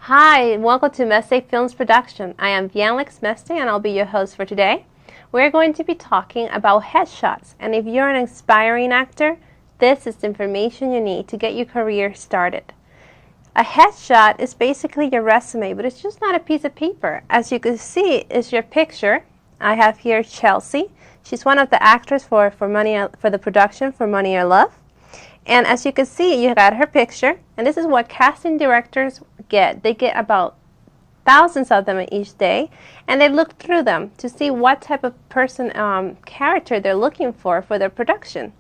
Hi, welcome to Meste Films Production. I am Bianlex Meste and I'll be your host for today. We're going to be talking about headshots, and if you're an aspiring actor, this is the information you need to get your career started. A headshot is basically your resume, but it's just not a piece of paper. As you can see, is your picture. I have here Chelsea. She's one of the actors for the production for Money or Love. And as you can see, you got her picture, and this is what casting directors get. They get about thousands of them each day, and they look through them to see what type of character they're looking for their production.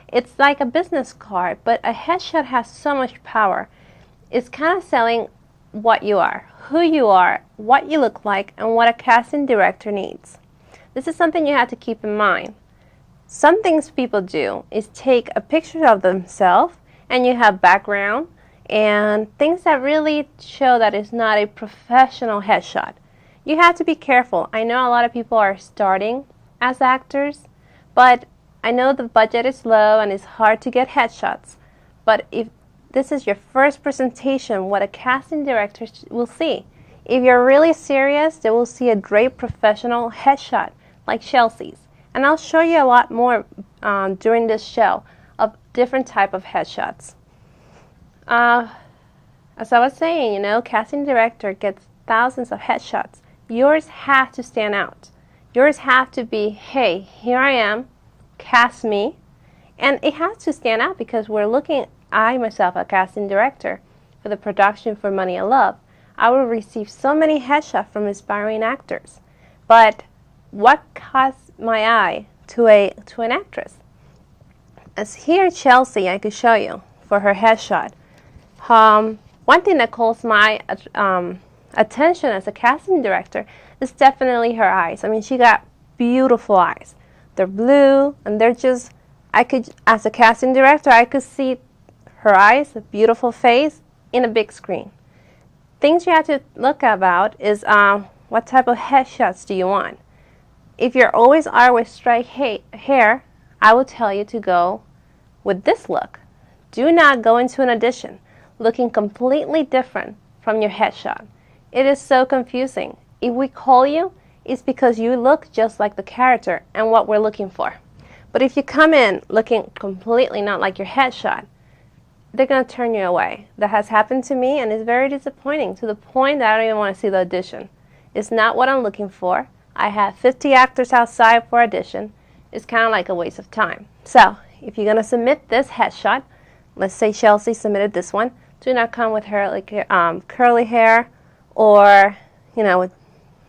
It's like a business card, but a headshot has so much power. It's kind of selling what you are, who you are, what you look like, and what a casting director needs. This is something you have to keep in mind. Some things people do is take a picture of themselves and you have background and things that really show that it's not a professional headshot. You have to be careful. I know a lot of people are starting as actors, but I know the budget is low and it's hard to get headshots. But if this is your first presentation, what a casting director will see. If you're really serious, they will see a great professional headshot like Chelsea's. And I'll show you a lot more during this show of different type of headshots. As I was saying, casting director gets thousands of headshots. Yours have to stand out. Yours have to be, hey, here I am, cast me. And it has to stand out because I myself, a casting director for the production for Money or Love, I will receive so many headshots from aspiring actors. But what caught my eye to an actress? As here Chelsea, I could show you for her headshot. One thing that calls my attention as a casting director is definitely her eyes. I mean, she got beautiful eyes. They're blue, and they're just, as a casting director, I could see her eyes, a beautiful face, in a big screen. Things you have to look about is what type of headshots do you want? If you're always with straight hair, I will tell you to go with this look. Do not go into an audition looking completely different from your headshot. It is so confusing. If we call you, it's because you look just like the character and what we're looking for. But if you come in looking completely not like your headshot, they're going to turn you away. That has happened to me, and it's very disappointing to the point that I don't even want to see the audition. It's not what I'm looking for. I have 50 actors outside for audition. It's kind of like a waste of time. So if you're going to submit this headshot, let's say Chelsea submitted this one, do not come with her curly hair or with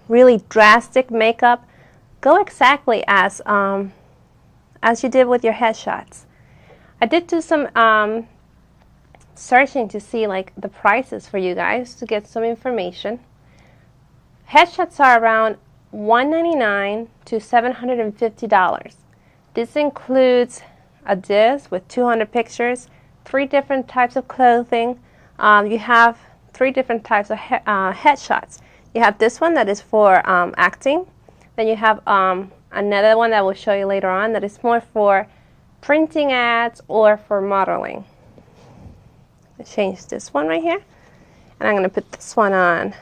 really drastic makeup. Go exactly as you did with your headshots. I did do some searching to see the prices for you guys to get some information. Headshots are around $199 to $750. This includes a disc with 200 pictures, 3 different types of clothing. You have 3 different types of headshots. You have this one that is for acting. Then you have another one that we'll show you later on that is more for printing ads or for modeling. I'll change this one right here, and I'm going to put this one on.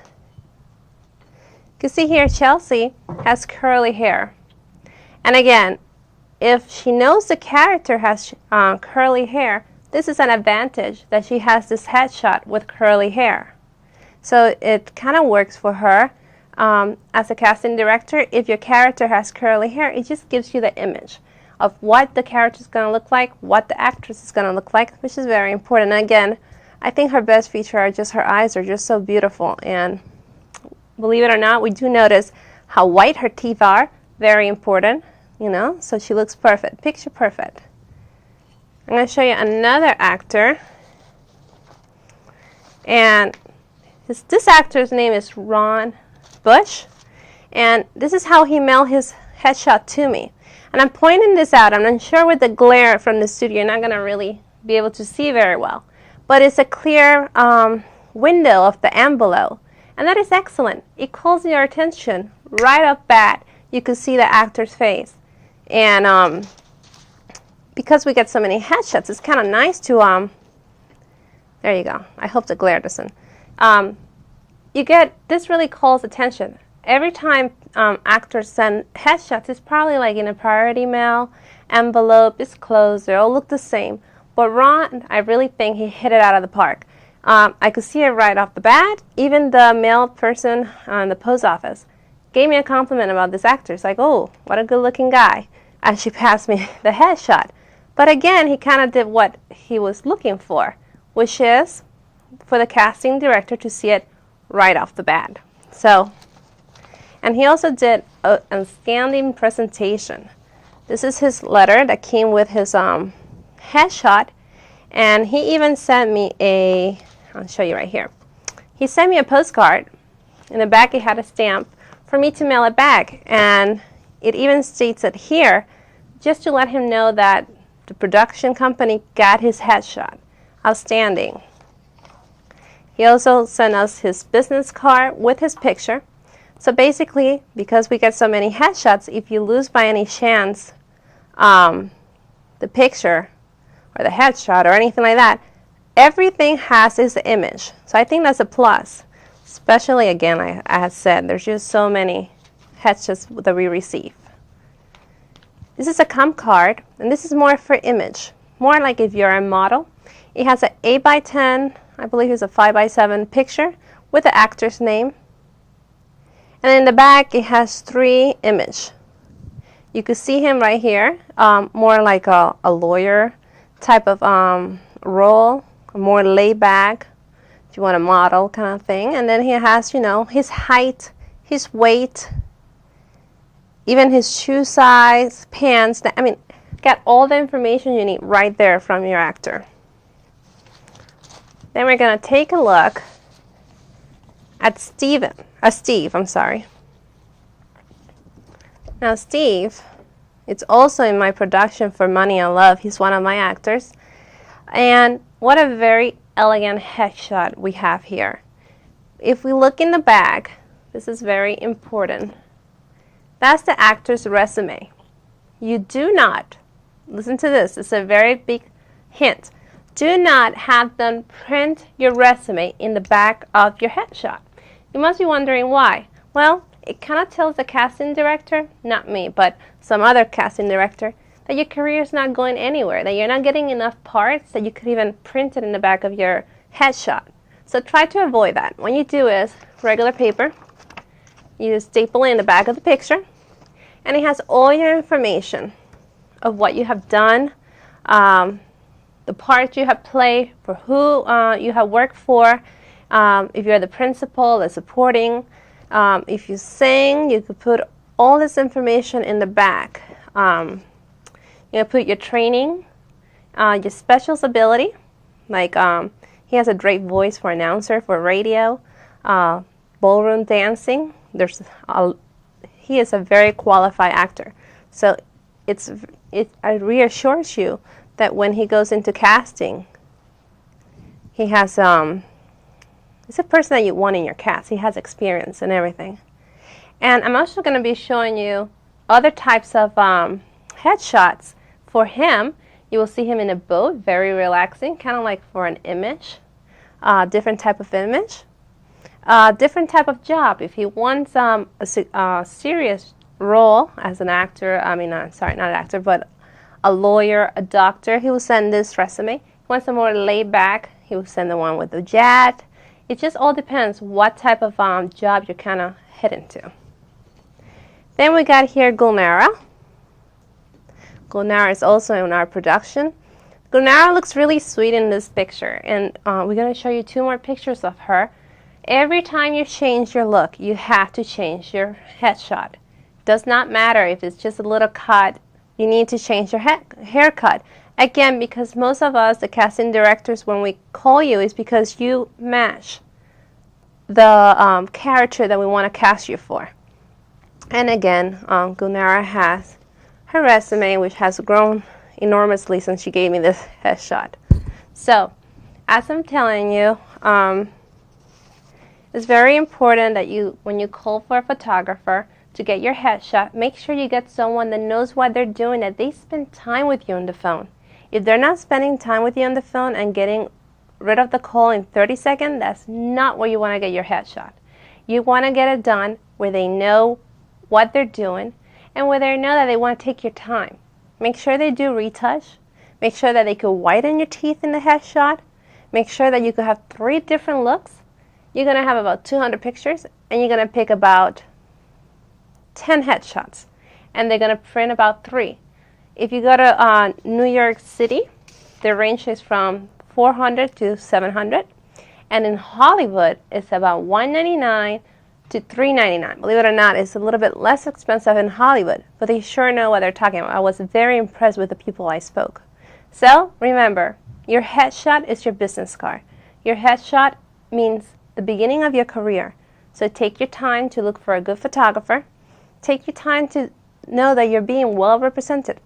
You see here, Chelsea has curly hair. And again, if she knows the character has curly hair, this is an advantage that she has this headshot with curly hair. So it kind of works for her. As a casting director, if your character has curly hair, it just gives you the image of what the character is going to look like, what the actress is going to look like, which is very important. And again, I think her best feature are just her eyes are just so beautiful. And believe it or not, we do notice how white her teeth are. Very important, so she looks perfect, picture perfect. I'm going to show you another actor. And this actor's name is Ron Bush. And this is how he mailed his headshot to me. And I'm pointing this out. I'm not sure with the glare from the studio, you're not going to really be able to see very well. But it's a clear window of the envelope. And that is excellent. It calls your attention right off bat. You can see the actor's face. And because we get so many headshots, it's kind of nice to, there you go. I hope the glare doesn't. this really calls attention. Every time actors send headshots, it's probably like in a priority mail, envelope, it's closed, they all look the same. But Ron, I really think he hit it out of the park. I could see it right off the bat. Even the mail person in the post office gave me a compliment about this actor. It's like, oh, what a good-looking guy. And she passed me the headshot. But again, he kind of did what he was looking for, which is for the casting director to see it right off the bat. So, and he also did a outstanding presentation. This is his letter that came with his headshot, and he even sent me I'll show you right here. He sent me a postcard. In the back it had a stamp for me to mail it back, and it even states it here just to let him know that the production company got his headshot. Outstanding. He also sent us his business card with his picture. So basically, because we get so many headshots, if you lose by any chance the picture or the headshot or anything like that, everything has his image. So I think that's a plus. Especially, again, I had said, there's just so many headshots that we receive. This is a comp card, and this is more for image. More like if you're a model. It has an 8x10, I believe it's a 5x7 picture with the actor's name. And in the back, it has 3 images. You could see him right here, more like a lawyer type of role, more laid back, if you want a model kind of thing. And then he has, you know, his height, his weight, even his shoe size, pants. I mean, get all the information you need right there from your actor. Then we're going to take a look at Steve. I'm sorry. Now Steve, it's also in my production for Money and Love. He's one of my actors. And what a very elegant headshot we have here. If we look in the back, this is very important. That's the actor's resume. You do not, listen to this, it's a very big hint. Do not have them print your resume in the back of your headshot. You must be wondering why. Well, it kind of tells the casting director, not me, but some other casting director, that your career is not going anywhere, that you're not getting enough parts that you could even print it in the back of your headshot. So try to avoid that. What you do is regular paper, you staple it in the back of the picture, and it has all your information of what you have done, the part you have played, for who you have worked for, if you're the principal, the supporting, if you sing, you could put all this information in the back. You put your training, your special ability, like he has a great voice for announcer, for radio, ballroom dancing. He is a very qualified actor. So it reassures you that when he goes into casting, he has it's a person that you want in your cast. He has experience and everything. And I'm also going to be showing you other types of headshots for him. You will see him in a boat, very relaxing, kind of like for an image, different type of image, different type of job. If he wants a serious role as an actor, sorry, not an actor, but a lawyer, a doctor, he will send this resume. If he wants a more laid back, he will send the one with the jet. It just all depends what type of job you're kind of heading to. Then we got here Gulnara. Gulnara is also in our production. Gulnara looks really sweet in this picture, and we're going to show you 2 more pictures of her. Every time you change your look, you have to change your headshot. Does not matter if it's just a little cut, you need to change your haircut. Again, because most of us, the casting directors, when we call you, is because you match the character that we want to cast you for. And again, Gulnara has her resume, which has grown enormously since she gave me this headshot. So, as I'm telling you, it's very important that when you call for a photographer to get your headshot, make sure you get someone that knows what they're doing, that they spend time with you on the phone. If they're not spending time with you on the phone and getting rid of the call in 30 seconds, that's not where you want to get your headshot. You want to get it done where they know what they're doing and where they know that they want to take your time. Make sure they do retouch. Make sure that they could whiten your teeth in the headshot. Make sure that you could have 3 different looks. You're going to have about 200 pictures, and you're going to pick about 10 headshots, and they're going to print about 3. If you go to New York City, the range is from 400 to 700, and in Hollywood, it's about $199 to $399. Believe it or not, it's a little bit less expensive in Hollywood, but they sure know what they're talking about. I was very impressed with the people I spoke. So remember, your headshot is your business card. Your headshot means the beginning of your career. So take your time to look for a good photographer. Take your time to know that you're being well represented.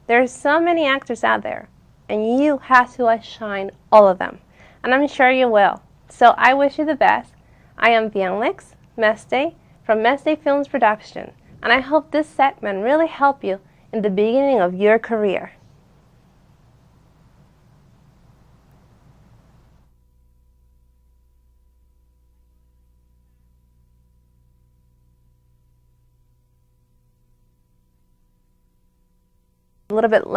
There are so many actors out there, and you have to outshine all of them. And I'm sure you will. So I wish you the best. I am Bianlix Meste from Meste Films Production, and I hope this segment really helped you in the beginning of your career. A little bit